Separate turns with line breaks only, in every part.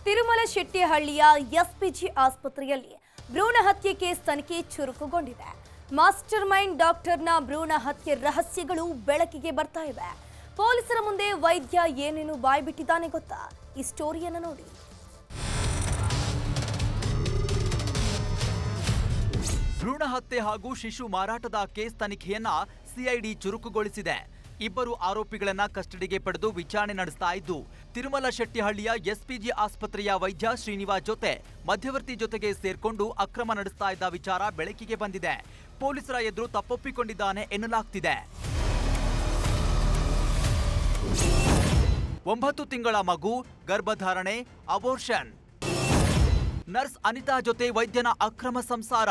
ತಿರುಮಲಶೆಟ್ಟಿಹಳ್ಳಿಯ SPG ಆಸ್ಪತ್ರೆಯಲ್ಲಿ ಭ್ರೂಣ ಹತ್ಯೆ ಕೇಸ್ ತನಿಖೆ ಚುರುಕುಗೊಂಡಿದೆ. ಮಾಸ್ಟರ್ ಮೈಂಡ್ ಡಾಕ್ಟರ್ನ ಭ್ರೂಣ ಹತ್ಯೆ ರಹಸ್ಯಗಳು ಬೆಳಕಿಗೆ ಬರ್ತಾ ಇವೆ. ಪೊಲೀಸರ ಮುಂದೆ ವೈದ್ಯ ಏನೇನು ಬಾಯ್ಬಿಟ್ಟಿದ್ದಾನೆ ಗೊತ್ತಾ? ಈ ಸ್ಟೋರಿಯನ್ನು ನೋಡಿ.
ಭ್ರೂಣ ಹತ್ಯೆ ಹಾಗೂ ಶಿಶು ಮಾರಾಟದ ಕೇಸ್ ತನಿಖೆಯನ್ನ ಸಿಐಡಿ ಚುರುಕುಗೊಳಿಸಿದೆ. ಇಬ್ಬರು ಆರೋಪಿಗಳನ್ನ ಕಸ್ಟಡಿಗೆ ಪಡೆದು ವಿಚಾರಣೆ ನಡೆಸ್ತಾ ಇದ್ದು, ತಿರುಮಲಶೆಟ್ಟಿಹಳ್ಳಿಯ ಎಸ್ಪಿಜಿ ಆಸ್ಪತ್ರೆಯ ವೈದ್ಯ ಶ್ರೀನಿವಾಸ್ ಜೊತೆ ಮಧ್ಯವರ್ತಿ ಜೊತೆಗೆ ಸೇರ್ಕೊಂಡು ಅಕ್ರಮ ನಡೆಸ್ತಾ ಇದ್ದ ವಿಚಾರ ಬೆಳಕಿಗೆ ಬಂದಿದೆ. ಪೊಲೀಸರ ಎದುರು ತಪ್ಪೊಪ್ಪಿಕೊಂಡಿದ್ದಾನೆ ಎನ್ನಲಾಗ್ತಿದೆ. 9 ತಿಂಗಳ ಮಗು, ಗರ್ಭಧಾರಣೆ, ಅಬೋರ್ಷನ್. ನರ್ಸ್ ಅನಿತಾ ಜೊತೆ ವೈದ್ಯನ ಅಕ್ರಮ ಸಂಸಾರ.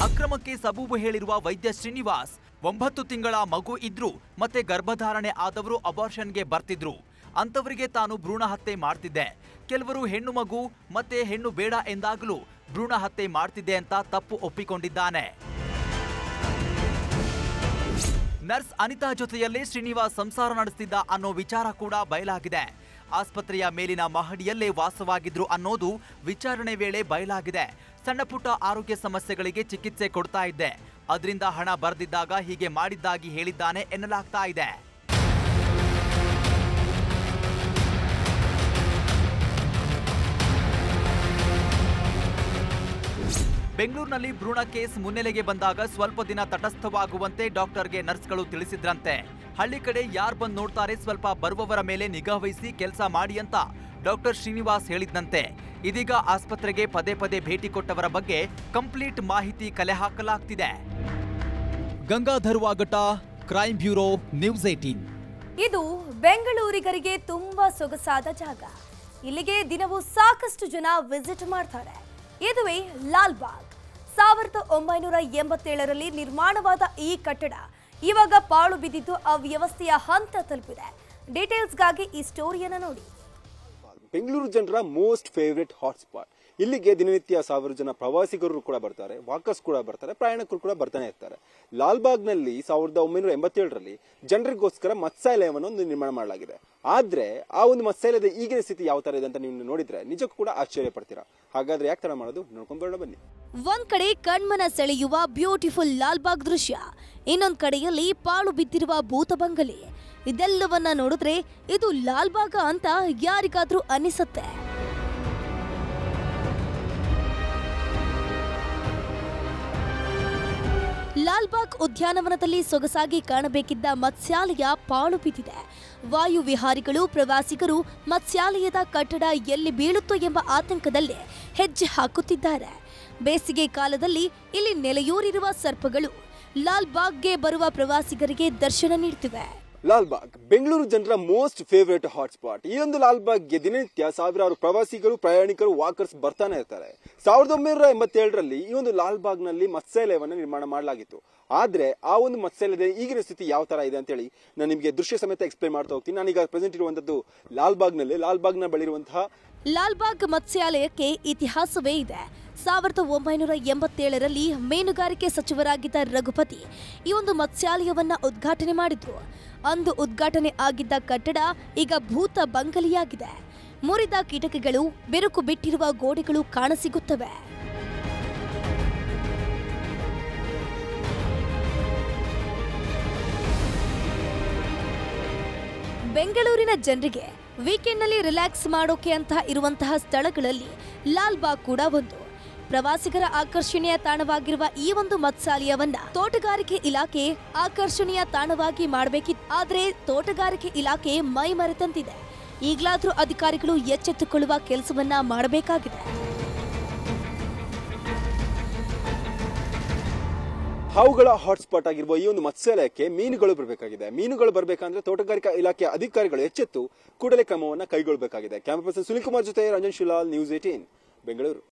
ಅಕ್ರಮಕ್ಕೆ ಸಬೂಬು ಹೇಳಿರುವ ವೈದ್ಯ ಶ್ರೀನಿವಾಸ್ 9 ತಿಂಗಳ ಮಗು ಇದ್ರು ಮತ್ತೆ ಗರ್ಭಧಾರಣೆ ಆದವರು ಅಬಾರ್ಷನ್ಗೆ ಬರ್ತಿದ್ರು. ಅಂತವರಿಗೆ ತಾನು ಭ್ರೂಣ ಹತ್ಯೆ ಮಾಡ್ತಿದ್ದೆ. ಕೆಲವರು ಹೆಣ್ಣು ಮಗು ಮತ್ತೆ ಹೆಣ್ಣು ಬೇಡ ಎಂದಾಗಲೂ ಭ್ರೂಣ ಹತ್ಯೆ ಮಾಡ್ತಿದ್ದೆ ಅಂತ ತಪ್ಪು ಒಪ್ಪಿಕೊಂಡಿದ್ದಾನೆ. ನರ್ಸ್ ಅನಿತಾ ಜೊತೆಯಲ್ಲೇ ಶ್ರೀನಿವಾಸ್ ಸಂಸಾರ ನಡೆಸ್ತಿದ್ದ ಅನ್ನೋ ವಿಚಾರ ಕೂಡ ಬಯಲಾಗಿದೆ. ಆಸ್ಪತ್ರೆಯ ಮೇಲಿನ ಮಹಡಿಯಲ್ಲೇ ವಾಸವಾಗಿದ್ರು ಅನ್ನೋದು ವಿಚಾರಣೆ ವೇಳೆ ಬಯಲಾಗಿದೆ. ಸಣ್ಣ ಪುಟ್ಟ ಆರೋಗ್ಯ ಸಮಸ್ಯೆಗಳಿಗೆ ಚಿಕಿತ್ಸೆ ಕೊಡ್ತಾ ಇದ್ದೆ, ಅದರಿಂದ ಹಣ ಬರೆದಿದ್ದಾಗ ಹೀಗೆ ಮಾಡಿದ್ದಾಗಿ ಹೇಳಿದ್ದಾನೆ ಎನ್ನಲಾಗ್ತಾ ಇದೆ. ಬೆಂಗಳೂರಿನಲ್ಲಿ ಭ್ರೂಣ ಕೇಸ್ ಮುನ್ನೆಲೆಗೆ ಬಂದಾಗ ಸ್ವಲ್ಪ ದಿನ ತಟಸ್ಥವಾಗುವಂತೆ ಡಾಕ್ಟರ್ಗೆ ನರ್ಸ್ಗಳು ತಿಳಿಸಿದ್ರಂತೆ. ಹಳ್ಳಿ ಕಡೆ ಯಾರು ಬಂದು ನೋಡ್ತಾರೆ, ಸ್ವಲ್ಪ ಬರುವವರ ಮೇಲೆ ನಿಗಾ ವಹಿಸಿ ಕೆಲಸ ಮಾಡಿ ಅಂತ ಡಾಕ್ಟರ್ ಶ್ರೀನಿವಾಸ್ ಹೇಳಿದ್ದಂತೆ. ಇದೀಗ ಆಸ್ಪತ್ರೆಗೆ ಪದೇ ಪದೇ ಭೇಟಿ ಕೊಟ್ಟವರ ಬಗ್ಗೆ ಕಂಪ್ಲೀಟ್ ಮಾಹಿತಿ ಕಲೆ ಹಾಕಲಾಗ್ತಿದೆ. Gangadhar ವಾಗಟ, crime bureau, news 18.
ಇದು ಬೆಂಗಳೂರಿಗರಿಗೆ ತುಂಬಾ ಸೊಗಸಾದ ಜಾಗ. ಇಲ್ಲಿಗೆ ದಿನವೂ ಸಾಕಷ್ಟು ಜನ ವಿಸಿಟ್ ಮಾಡ್ತಾರೆ. ಇದುವೇ ಲಾಲ್ಬಾಗ್. 1987ರಲ್ಲಿ ನಿರ್ಮಾಣವಾದ ಈ ಕಟ್ಟಡ ಇವಾಗ ಪಾಳು ಬಿದ್ದಿದ್ದು ಅವ್ಯವಸ್ಥೆಯ ಹಂತ ತಲುಪಿದೆ. ಡೀಟೇಲ್ಸ್ಗಾಗಿ ಈ ಸ್ಟೋರಿಯನ್ನು ನೋಡಿ.
ಬೆಂಗಳೂರು ಜನರ ಮೋಸ್ಟ್ ಫೇವರೇಟ್ ಹಾಟ್ಸ್ಪಾಟ್. ಇಲ್ಲಿಗೆ ದಿನನಿತ್ಯ 1000 ಜನ ಪ್ರವಾಸಿಗರು ಕೂಡ ಬರ್ತಾರೆ, ವಾಕರ್ಸ್ ಕೂಡ ಬರ್ತಾರೆ, ಪ್ರಯಾಣಿಕರು ಕೂಡ ಬರ್ತಾನೆ ಇರ್ತಾರೆ. ಲಾಲ್ಬಾಗ್ನಲ್ಲಿ 1987ರಲ್ಲಿ ಜನರಿಗೋಸ್ಕರ ಮತ್ಸ್ಯಾಲಯವನ್ನು ಒಂದು ನಿರ್ಮಾಣ ಮಾಡಲಾಗಿದೆ. ಆದ್ರೆ ಆ ಒಂದು ಮತ್ಸ್ಯಾಲಯದ ಈಗಿನ ಸ್ಥಿತಿ ಯಾವ ತರ ಇದೆ ಅಂತ ನೀವು ನೋಡಿದ್ರೆ ನಿಜಕ್ಕೂ ಕೂಡ ಆಶ್ಚರ್ಯ ಪಡ್ತೀರಾ. ಹಾಗಾದ್ರೆ ಯಾಕೆ ತರ ಮಾಡೋದು ನೋಡ್ಕೊಂಡು ಬರೋಣ ಬನ್ನಿ.
ಒಂದ್ ಕಡೆ ಕಣ್ಮನ ಸೆಳೆಯುವ ಬ್ಯೂಟಿಫುಲ್ ಲಾಲ್ಬಾಗ್ ದೃಶ್ಯ, ಇನ್ನೊಂದ್ ಕಡೆಯಲ್ಲಿ ಪಾಳು ಬಿದ್ದಿರುವ ಭೂತ ಬಂಗಲೆ. ಇದೆಲ್ಲವನ್ನ ನೋಡಿದ್ರೆ ಇದು ಲಾಲ್ಬಾಗ ಅಂತ ಯಾರಿಗಾದ್ರೂ ಅನಿಸುತ್ತೆ. ಲಾಲ್ಬಾಗ್ ಉದ್ಯಾನವನದಲ್ಲಿ ಸೊಗಸಾಗಿ ಕಾಣಬೇಕಿದ್ದ ಮತ್ಸ್ಯಾಲಯ ಪಾಳು ಬಿದ್ದಿದೆ. ವಾಯು ವಿಹಾರಿಗಳು, ಪ್ರವಾಸಿಗರು ಮತ್ಸ್ಯಾಲಯದ ಕಟ್ಟಡ ಎಲ್ಲಿ ಬೀಳುತ್ತೋ ಎಂಬ ಆತಂಕದಲ್ಲೇ ಹೆಜ್ಜೆ ಹಾಕುತ್ತಿದ್ದಾರೆ. ಬೇಸಿಗೆ ಕಾಲದಲ್ಲಿ ಇಲ್ಲಿ ನೆಲೆಯೂರಿರುವ ಸರ್ಪಗಳು ಲಾಲ್ಬಾಗ್ಗೆ ಬರುವ ಪ್ರವಾಸಿಗರಿಗೆ ದರ್ಶನ ನೀಡುತ್ತಿವೆ.
ಲಾಲ್ಬಾಗ್ ಬೆಂಗಳೂರು ಜನರ ಮೋಸ್ಟ್ ಫೇವರೇಟ್ ಹಾಟ್ಸ್ಪಾಟ್. ಈ ಒಂದು ಲಾಲ್ಬಾಗ್ಗೆ ದಿನನಿತ್ಯ ಸಾವಿರಾರು ಪ್ರವಾಸಿಗರು, ಪ್ರಯಾಣಿಕರು, ವಾಕರ್ಸ್ ಬರ್ತಾನೆ ಇರ್ತಾರೆ. 1987ರಲ್ಲಿ ಈ ಒಂದು ಲಾಲ್ಬಾಗ್ನಲ್ಲಿ ಮತ್ಸ್ಯಾಲಯವನ್ನು ನಿರ್ಮಾಣ ಮಾಡಲಾಗಿತ್ತು. ಆದ್ರೆ ಆ ಒಂದು ಮತ್ಸ್ಯಾಲಯದ ಈಗಿನ ಸ್ಥಿತಿ ಯಾವ ತರ ಇದೆ ಅಂತ ಹೇಳಿ ನಾನು ನಿಮಗೆ ದೃಶ್ಯ ಸಮೇತ ಎಕ್ಸ್ಪ್ಲೇನ್ ಮಾಡ್ತಾ ಹೋಗ್ತೀನಿ. ನಾನೀಗ ಪ್ರೆಸೆಂಟ್ ಇರುವಂತದ್ದು ಲಾಲ್ಬಾಗ್ನ ಬಳಿರುವಂತಹ
ಲಾಲ್ಬಾಗ್ ಮತ್ಸ್ಯಾಲಯಕ್ಕೆ ಇತಿಹಾಸವೇ ಇದೆ. 1987ರಲ್ಲಿ ಮೀನುಗಾರಿಕೆ ಸಚಿವರಾಗಿದ್ದ ರಘುಪತಿ ಈ ಒಂದು ಮತ್ಸ್ಯಾಲಯವನ್ನ ಉದ್ಘಾಟನೆ ಮಾಡಿದ್ರು. ಅಂದು ಉದ್ಘಾಟನೆ ಆಗಿದ್ದ ಕಟ್ಟಡ ಈಗ ಭೂತ ಬಂಗಲಿಯಾಗಿದೆ. ಮುರಿದ ಕಿಟಕಿಗಳು, ಬಿರುಕು ಬಿಟ್ಟಿರುವ ಗೋಡೆಗಳು ಕಾಣಸಿಗುತ್ತವೆ. ಬೆಂಗಳೂರಿನ ಜನರಿಗೆ ವೀಕೆಂಡ್ನಲ್ಲಿ ರಿಲ್ಯಾಕ್ಸ್ ಮಾಡೋಕೆ ಅಂತ ಇರುವಂತಹ ಸ್ಥಳಗಳಲ್ಲಿ ಲಾಲ್ಬಾಗ್ ಕೂಡ ಒಂದು. ಪ್ರವಾಸಿಗರ ಆಕರ್ಷಣೆಯ ತಾಣವಾಗಿರುವ ಈ ಒಂದು ಮತ್ಸ್ಯಾಲಯವನ್ನ ತೋಟಗಾರಿಕೆ ಇಲಾಖೆ ಆಕರ್ಷಣೀಯ ತಾಣವಾಗಿ ಮಾಡಬೇಕಿತ್ತು. ಆದ್ರೆ ತೋಟಗಾರಿಕೆ ಇಲಾಖೆ ಮೈ ಮರೆತಂತಿದೆ. ಈಗಲಾದ್ರೂ ಅಧಿಕಾರಿಗಳು ಎಚ್ಚೆತ್ತುಕೊಳ್ಳುವ ಕೆಲಸವನ್ನ ಮಾಡಬೇಕಾಗಿದೆ.
ಹಾವುಗಳ ಹಾಟ್ಸ್ಪಾಟ್ ಆಗಿರುವ ಈ ಒಂದು ಮತ್ಸ್ಯಾಲಯಕ್ಕೆ ಮೀನುಗಳು ಬರಬೇಕಾಗಿದೆ. ಮೀನುಗಳು ಬರಬೇಕಂದ್ರೆ ತೋಟಗಾರಿಕಾ ಇಲಾಖೆಯ ಅಧಿಕಾರಿಗಳು ಎಚ್ಚೆತ್ತು ಕೂಡಲೇ ಕ್ರಮವನ್ನು ಕೈಗೊಳ್ಳಬೇಕಾಗಿದೆ. ಕ್ಯಾಮರಾ ಪರ್ಸನ್ ಸುನಿಲ್ ಕುಮಾರ್ ಜೊತೆ ರಂಜನ್ ಶಿಲಾಲ್, ನ್ಯೂಸ್ 18, ಬೆಂಗಳೂರು.